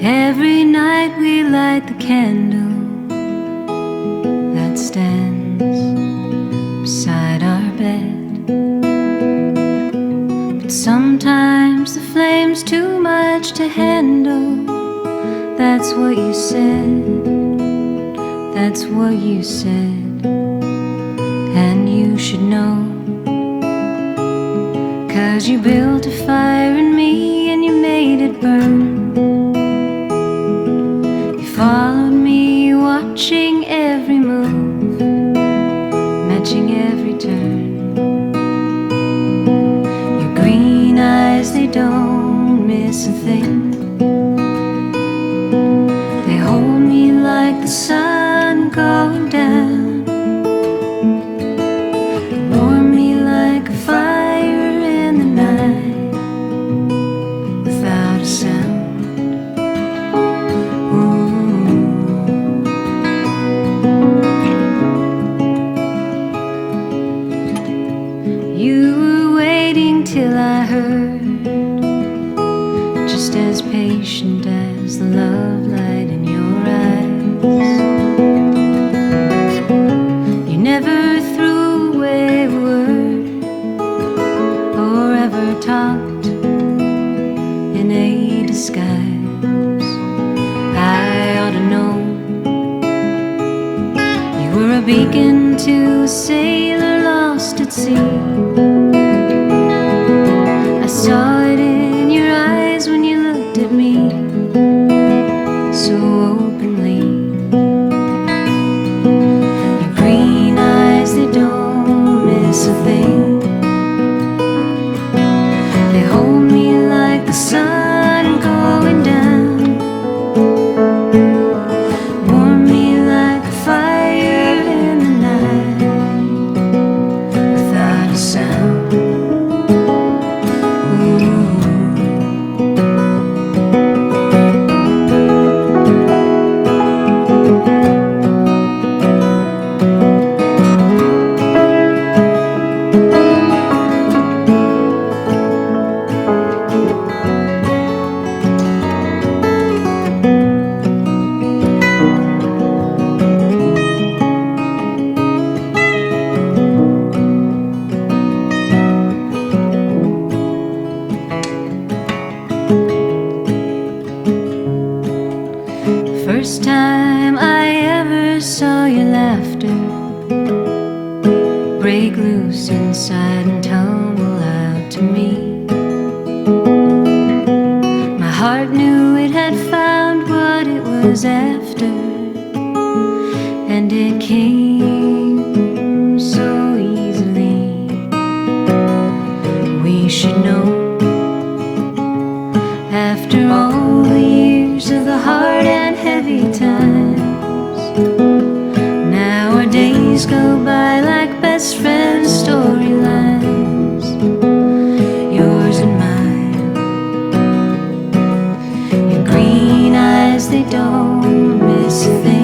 Every night we light the candle that stands beside our bed. But sometimes the flame's too much to handle. That's what you said, that's what you said. And you should know, 'cause you built a fire in me and you made it burn. You followed me, watching every move, matching every turn. Your green eyes, they don't miss a thing. They hold me like the sun going down, warm me like a fire in the night without a sound. You were waiting till I heard, just as patient as the love light in your eyes. You never threw away a word or ever talked in a disguise. I ought to know, you were a beacon to a sailor lost at sea. I saw it in your eyes when you looked at me so openly. Your green eyes, they don't miss a thing. They hold me like the sun going down, warm me like a fire in the night without a sound. First time I ever saw your laughter break loose inside and tumble out to me. My heart knew it had found what it was after, and it came so easily. We should know, after all the years of the hard and heavy times, now our days go by like best friend storylines, yours and mine. Your green eyes, they don't miss a thing.